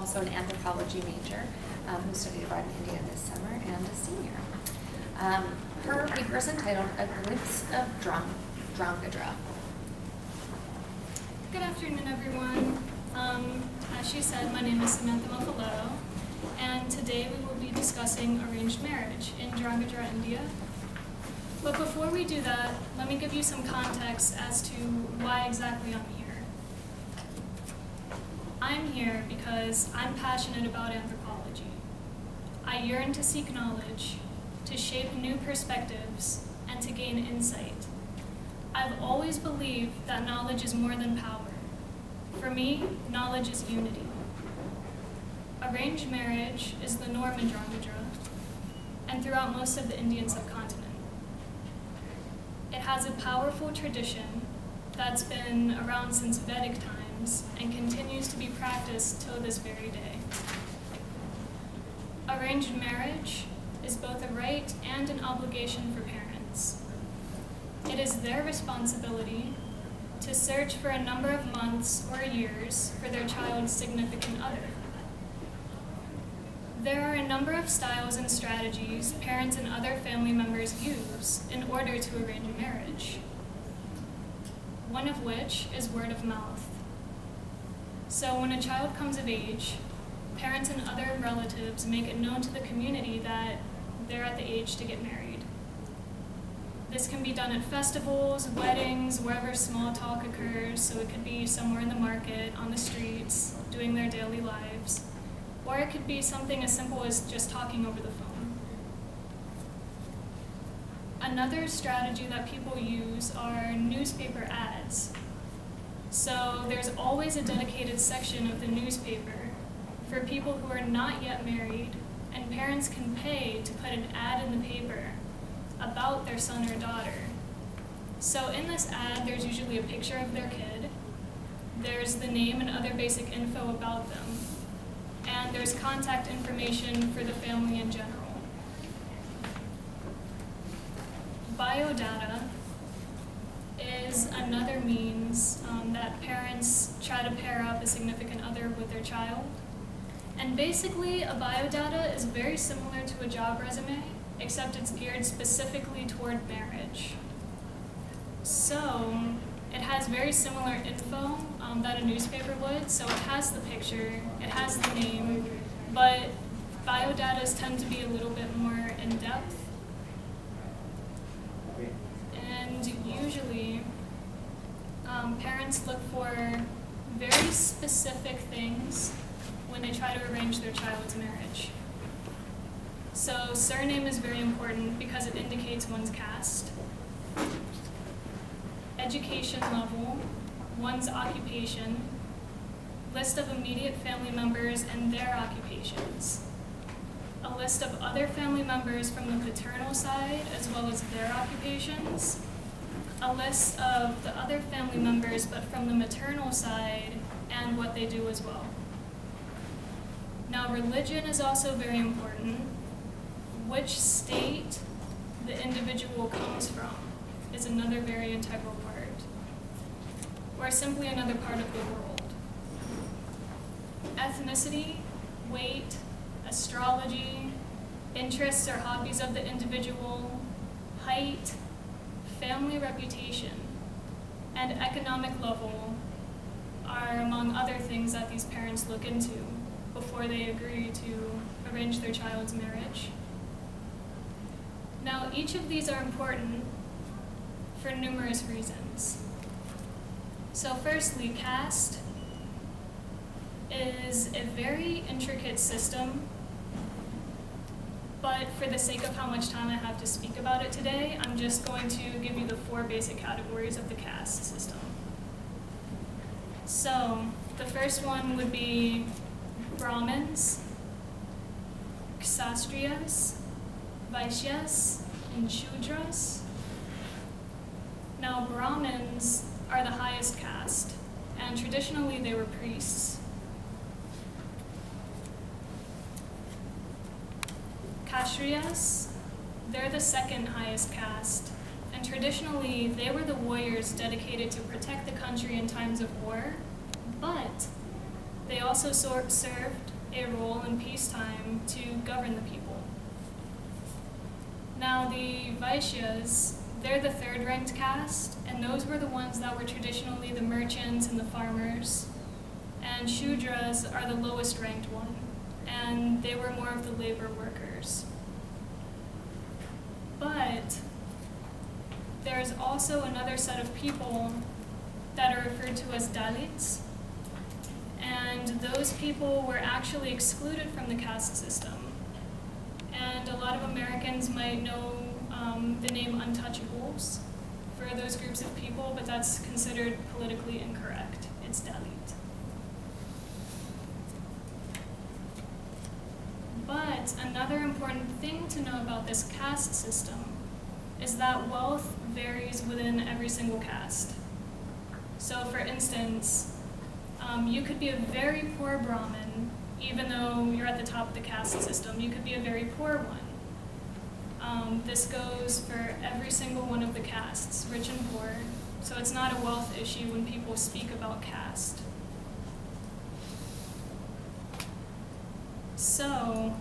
also an anthropology major who studied abroad in India this summer and a senior. Her paper is entitled A Glimpse of Dhrangadhra. Good afternoon, everyone. As she said, my name is Samantha Moffolotto, and today we will be discussing arranged marriage in Dhrangadhra, India. But before we do that, let me give you some context as to why exactly I'm here. I'm here because I'm passionate about anthropology. I yearn to seek knowledge, to shape new perspectives, and to gain insight. I've always believed that knowledge is more than power. For me, knowledge is unity. Arranged marriage is the norm in Dhrangadhra and throughout most of the Indian subcontinent. It has a powerful tradition that's been around since Vedic times and continues to be practiced till this very day. Arranged marriage is both a right and an obligation for parents. It is their responsibility to search for a number of months or years for their child's significant other. There are a number of styles and strategies parents and other family members use in order to arrange a marriage, one of which is word of mouth. So when a child comes of age, parents and other relatives make it known to the community that they're at the age to get married. This can be done at festivals, weddings, wherever small talk occurs, so it could be somewhere in the market, on the streets, doing their daily lives, or it could be something as simple as just talking over the phone. Another strategy that people use are newspaper ads. So there's always a dedicated section of the newspaper for people who are not yet married, and parents can pay to put an ad in the paper about their son or daughter. So in this ad, there's usually a picture of their kid, there's the name and other basic info about them, and there's contact information for the family in general. Biodata is another means that parents try to pair up a significant other with their child. And basically, a biodata is very similar to a job resume, except it's geared specifically toward marriage. So it has very similar info that a newspaper would. So it has the picture, it has the name, but biodatas tend to be a little bit more in-depth. And usually, parents look for very specific things when they try to arrange their child's marriage. So surname is very important because it indicates one's caste. Education level, one's occupation, list of immediate family members and their occupations, a list of other family members from the paternal side as well as their occupations, a list of the other family members but from the maternal side and what they do as well. Now, religion is also very important. Which state the individual comes from is another very integral part, or simply another part of the world. Ethnicity, weight, astrology, interests or hobbies of the individual, height, family reputation, and economic level are among other things that these parents look into before they agree to arrange their child's marriage. Now, each of these are important for numerous reasons. So firstly, caste is a very intricate system, but for the sake of how much time I have to speak about it today, I'm just going to give you the 4 basic categories of the caste system. So the first one would be Brahmins, Kshatriyas, Vaishyas, and Shudras. Now, Brahmins are the highest caste, and traditionally they were priests. Kshatriyas, they're the second highest caste, and traditionally they were the warriors dedicated to protect the country in times of war, but they also served a role in peacetime to govern the people. Now the Vaishyas, they're the third-ranked caste, and those were the ones that were traditionally the merchants and the farmers. And Shudras are the lowest-ranked one, and they were more of the labor workers. But there's also another set of people that are referred to as Dalits, and those people were actually excluded from the caste system. And a lot of Americans might know the name untouchables for those groups of people, but that's considered politically incorrect. It's Dalit. But another important thing to know about this caste system is that wealth varies within every single caste. So for instance, you could be a very poor Brahmin, even though you're at the top of the caste system. You could be a very poor one. This goes for every single one of the castes, rich and poor. So it's not a wealth issue when people speak about caste. So,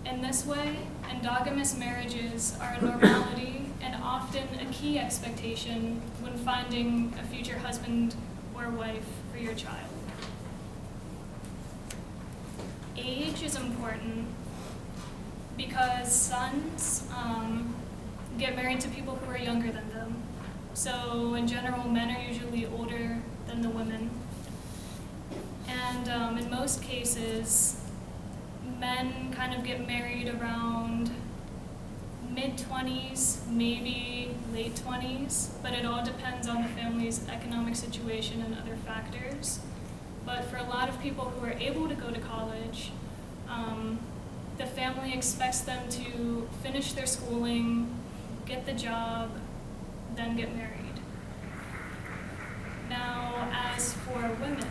in this way, endogamous marriages are a normality and often a key expectation when finding a future husband or wife for your child. Age is important because sons get married to people who are younger than them. So in general, men are usually older than the women. And in most cases, men kind of get married around mid-20s, maybe late 20s, but it all depends on the family's economic situation and other factors. But for a lot of people who are able to go to college, the family expects them to finish their schooling, get the job, then get married. Now, as for women,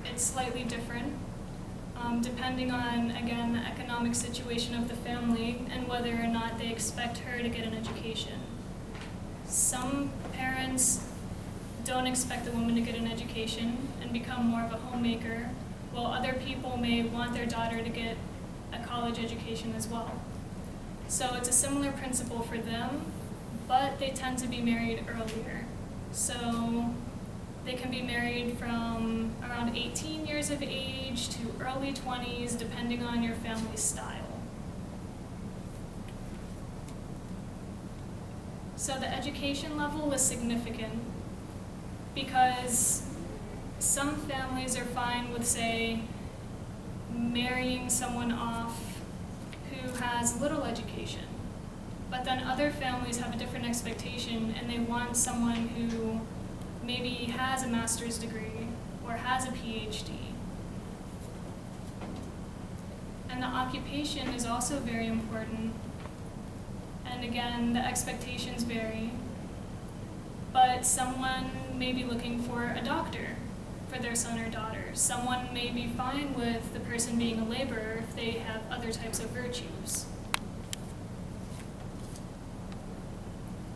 it's slightly different, depending on, again, the economic situation of the family and whether or not they expect her to get an education. Some parents don't expect the woman to get an education and become more of a homemaker, while other people may want their daughter to get a college education as well. So it's a similar principle for them, but they tend to be married earlier. So they can be married from around 18 years of age to early 20s, depending on your family's style. So the education level is significant because some families are fine with, say, marrying someone off who has little education. But then other families have a different expectation and they want someone who maybe has a master's degree or has a PhD. And the occupation is also very important. And again, the expectations vary. But someone may be looking for a doctor for their son or daughter. Someone may be fine with the person being a laborer if they have other types of virtues.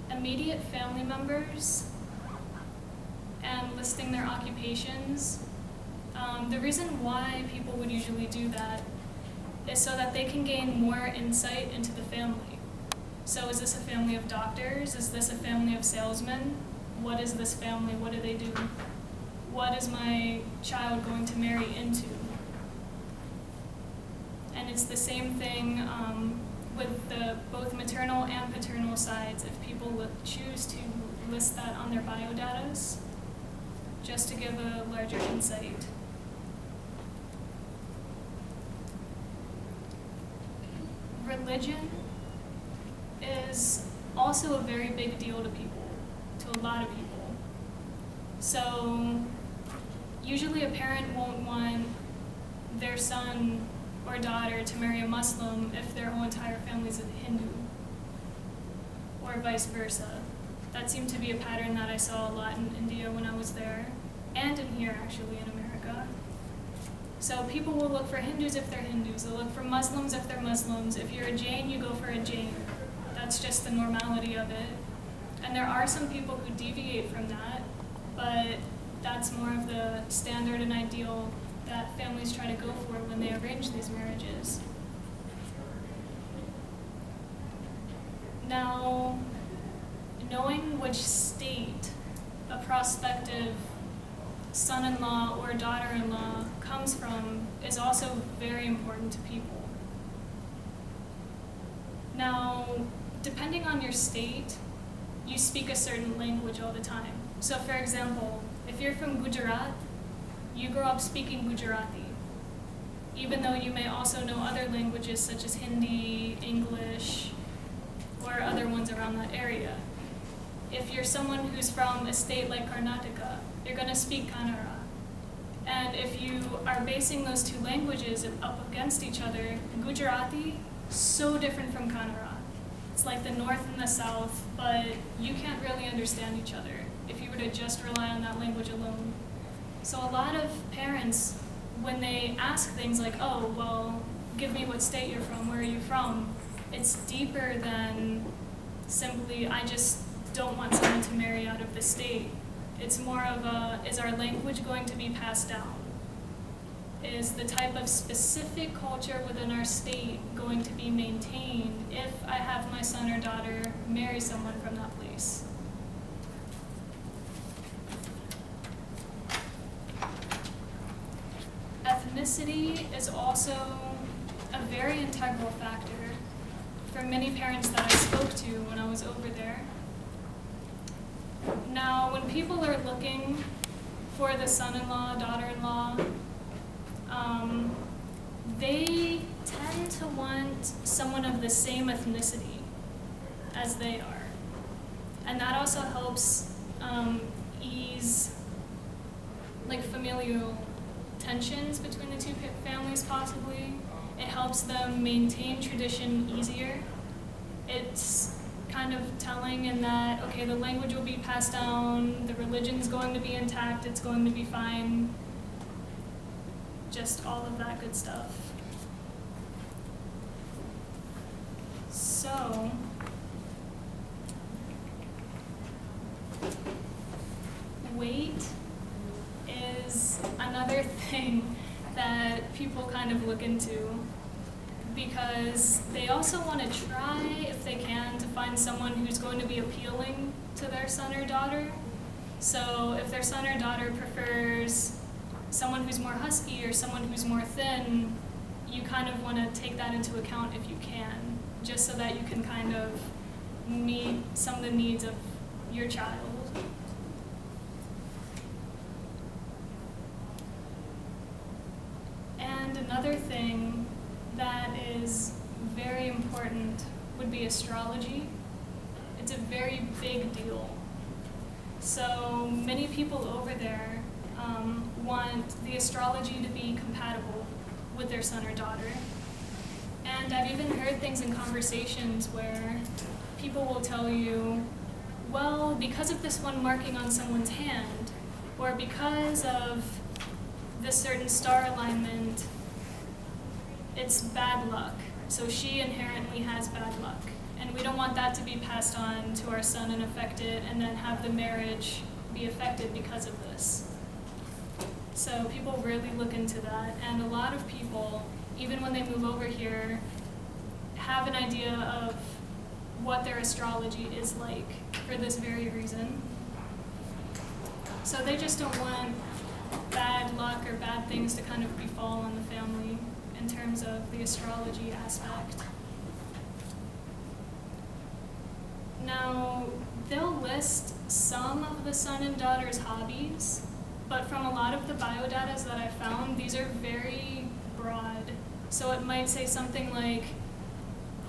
Immediate family members and listing their occupations. The reason why people would usually do that is so that they can gain more insight into the family. So is this a family of doctors? Is this a family of salesmen? What is this family? What do they do? What is my child going to marry into? And it's the same thing with both maternal and paternal sides if people choose to list that on their biodatas, just to give a larger insight. Religion is also a very big deal to people, to a lot of people. So usually a parent won't want their son or daughter to marry a Muslim if their whole entire family is a Hindu, or vice versa. That seemed to be a pattern that I saw a lot in India when I was there, and in here actually in America. So people will look for Hindus if they're Hindus, they'll look for Muslims if they're Muslims. If you're a Jain, you go for a Jain. That's just the normality of it. And there are some people who deviate from that, but that's more of the standard and ideal that families try to go for when they arrange these marriages. Now, knowing which state a prospective son-in-law or daughter-in-law comes from is also very important to people. Now, depending on your state, you speak a certain language all the time. So for example, if you're from Gujarat, you grow up speaking Gujarati, even though you may also know other languages such as Hindi, English, or other ones around that area. If you're someone who's from a state like Karnataka, you're going to speak Kannada. And if you are basing those two languages up against each other, Gujarati, so different from Kannada. It's like the north and the south, but you can't really understand each other if you were to just rely on that language alone. So a lot of parents, when they ask things like, oh, well, give me what state you're from, where are you from? It's deeper than simply, I just don't want someone to marry out of the state. It's more of a, is our language going to be passed down? Is the type of specific culture within our state going to be maintained if I have my son or daughter marry someone from that place? Ethnicity is also a very integral factor for many parents that I spoke to when I was over there. Now, when people are looking for the son-in-law, daughter-in-law, they tend to want someone of the same ethnicity as they are. And that also helps ease like familial tensions between the two families possibly. It helps them maintain tradition easier. It's kind of telling in that, okay, the language will be passed down, the religion's going to be intact, it's going to be fine. Just all of that good stuff. So, weight is another thing that people kind of look into because they also want to try, if they can, to find someone who's going to be appealing to their son or daughter. So if their son or daughter prefers someone who's more husky or someone who's more thin, you kind of want to take that into account if you can, just so that you can kind of meet some of the needs of your child. And another thing that is very important would be astrology. It's a very big deal. So many people over there want the astrology to be compatible with their son or daughter. And I've even heard things in conversations where people will tell you, well, because of this one marking on someone's hand, or because of this certain star alignment, it's bad luck. So she inherently has bad luck. And we don't want that to be passed on to our son and affect it, and then have the marriage be affected because of this. So people really look into that, and a lot of people, even when they move over here, have an idea of what their astrology is like for this very reason. So they just don't want bad luck or bad things to kind of befall on the family in terms of the astrology aspect. Now, they'll list some of the son and daughter's hobbies, but from a lot of the biodata that I found, these are very broad. So it might say something like,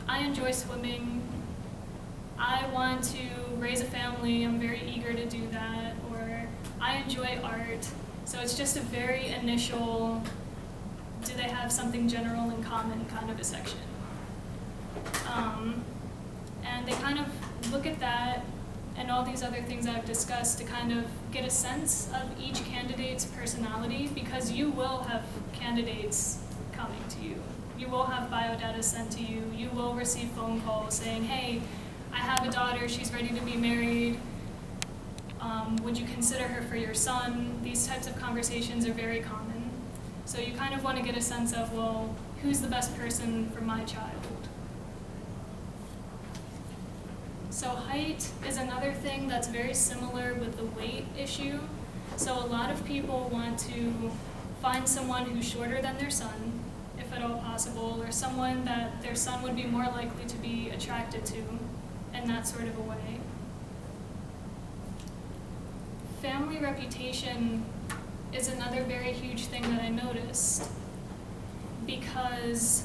I enjoy swimming, I want to raise a family, I'm very eager to do that, or I enjoy art. So it's just a very initial, do they have something general in common kind of a section. And they kind of look at that and all these other things I've discussed to kind of get a sense of each candidate's personality, because you will have candidates coming to you. You will have biodata sent to you. You will receive phone calls saying, hey, I have a daughter, she's ready to be married. Would you consider her for your son? These types of conversations are very common. So you kind of want to get a sense of, well, who's the best person for my child? So height is another thing that's very similar with the weight issue. So a lot of people want to find someone who's shorter than their son, if at all possible, or someone that their son would be more likely to be attracted to in that sort of a way. Family reputation is another very huge thing that I noticed, because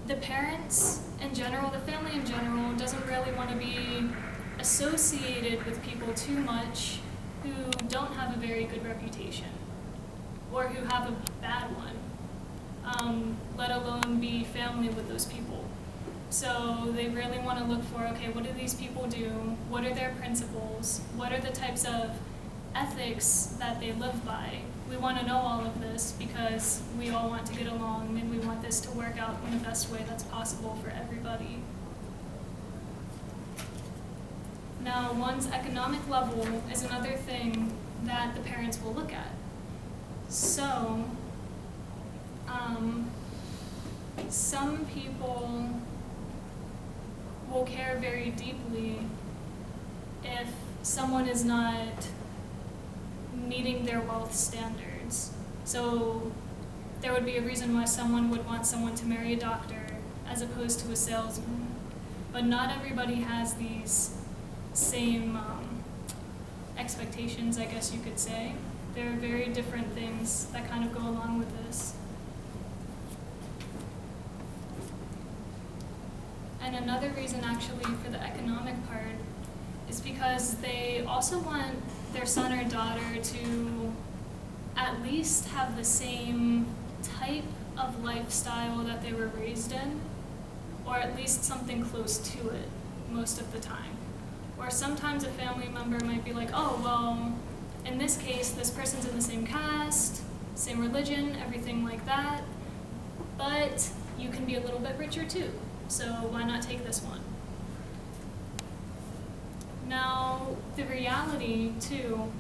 the parents in general, the family in general, doesn't really want to be associated with people too much who don't have a very good reputation, or who have a bad one, let alone be family with those people. So they really want to look for, okay, what do these people do? What are their principles? What are the types of ethics that they live by? We want to know all of this because we all want to get along and we want this to work out in the best way that's possible for everybody. Now, one's economic level is another thing that the parents will look at. So, some people will care very deeply if someone is not meeting their wealth standards. So there would be a reason why someone would want someone to marry a doctor as opposed to a salesman. But not everybody has these same expectations, I guess you could say. There are very different things that kind of go along with this. And another reason actually for the economic part is because they also want their son or daughter to at least have the same type of lifestyle that they were raised in, or at least something close to it most of the time. Or sometimes a family member might be like, oh, well, in this case, this person's in the same caste, same religion, everything like that, but you can be a little bit richer too, so why not take this one? Now, the reality, too,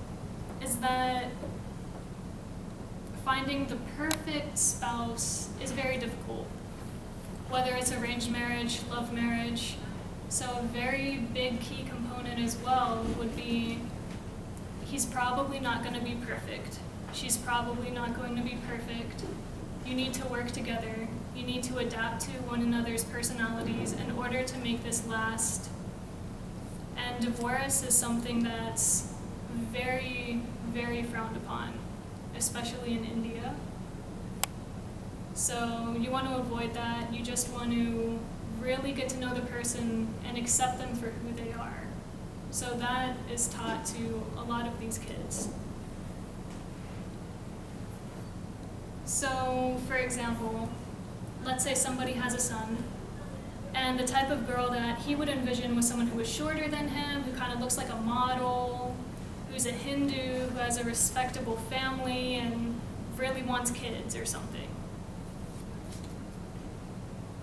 is that finding the perfect spouse is very difficult, whether it's arranged marriage, love marriage. So a very big key component as well would be, he's probably not going to be perfect. She's probably not going to be perfect. You need to work together. You need to adapt to one another's personalities in order to make this last. And divorce is something that's very, very frowned upon, especially in India. So you want to avoid that. You just want to really get to know the person and accept them for who they are. So that is taught to a lot of these kids. So, for example, let's say somebody has a son, and the type of girl that he would envision was someone who was shorter than him, who kind of looks like a model, who's a Hindu, who has a respectable family, and really wants kids or something.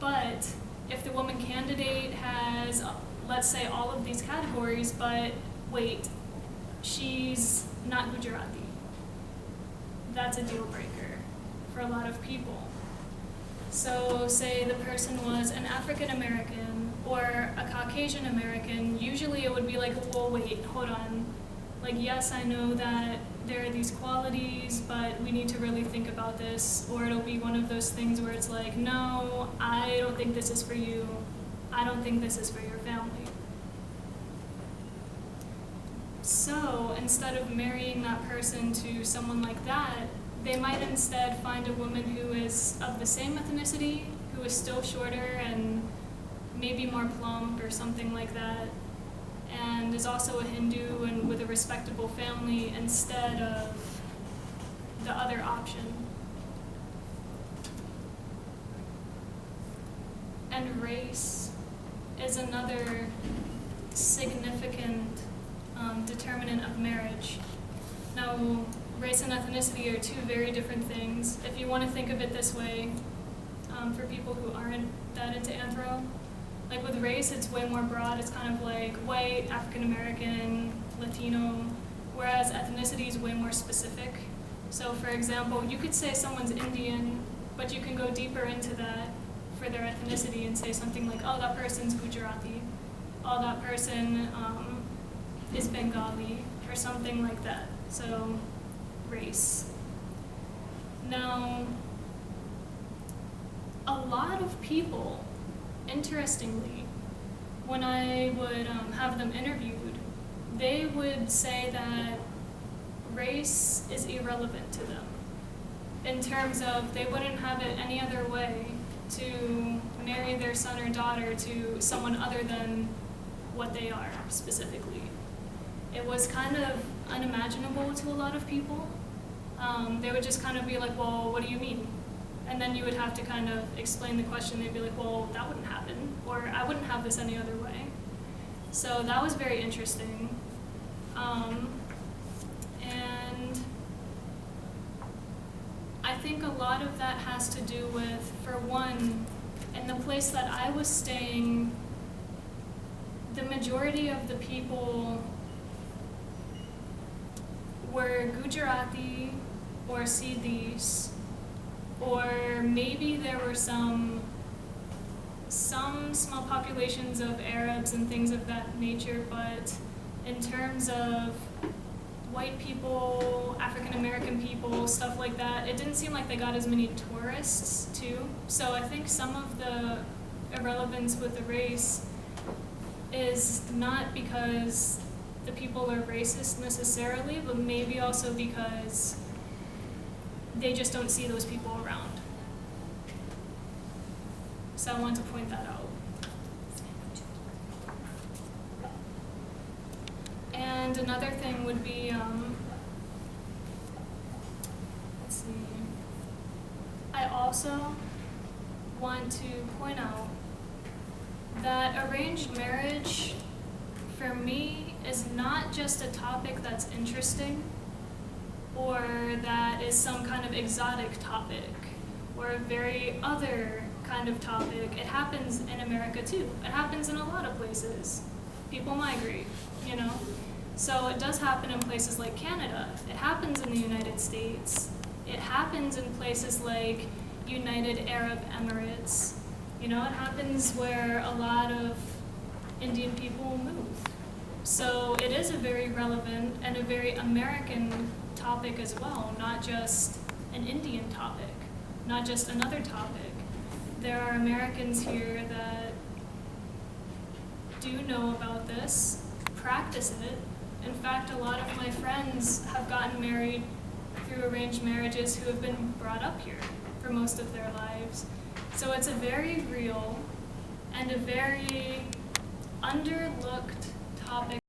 But if the woman candidate has, let's say, all of these categories, but wait, she's not Gujarati, that's a deal breaker for a lot of people. So say the person was an African American or a Caucasian American, usually it would be like, well, wait, hold on. Like, yes, I know that there are these qualities, but we need to really think about this. Or it'll be one of those things where it's like, no, I don't think this is for you. I don't think this is for your family. So instead of marrying that person to someone like that, they might instead find a woman who is of the same ethnicity, who is still shorter and maybe more plump or something like that, and is also a Hindu and with a respectable family instead of the other option. And race is another significant determinant of marriage. Now, race and ethnicity are two very different things. If you want to think of it this way, for people who aren't that into anthro, like with race, it's way more broad. It's kind of like white, African American, Latino, whereas ethnicity is way more specific. So for example, you could say someone's Indian, but you can go deeper into that for their ethnicity and say something like, oh, that person's Gujarati, oh, that person is Bengali, or something like that. So, race. Now, a lot of people, interestingly, when I would have them interviewed, they would say that race is irrelevant to them, in terms of they wouldn't have it any other way to marry their son or daughter to someone other than what they are specifically. It was kind of unimaginable to a lot of people. They would just kind of be like, well, what do you mean? And then you would have to kind of explain the question. They'd be like, well, that wouldn't happen, or I wouldn't have this any other way. So that was very interesting. And I think a lot of that has to do with, for one, in the place that I was staying, the majority of the people were Gujarati or Siddhis, or maybe there were some small populations of Arabs and things of that nature, but in terms of white people, African American people, stuff like that, it didn't seem like they got as many tourists too. So I think some of the irrelevance with the race is not because the people are racist necessarily, but maybe also because they just don't see those people around. So I want to point that out. And another thing would be, let's see, I also want to point out that arranged marriage, for me, is not just a topic that's interesting or that is some kind of exotic topic or a very other kind of topic. It happens in America too. It happens in a lot of places. People migrate, you know? So it does happen in places like Canada. It happens in the United States. It happens in places like United Arab Emirates. You know, it happens where a lot of Indian people move. So it is a very relevant and a very American topic as well, not just an Indian topic, not just another topic. There are Americans here that do know about this, practice it. In fact, a lot of my friends have gotten married through arranged marriages who have been brought up here for most of their lives. So it's a very real and a very underlooked topic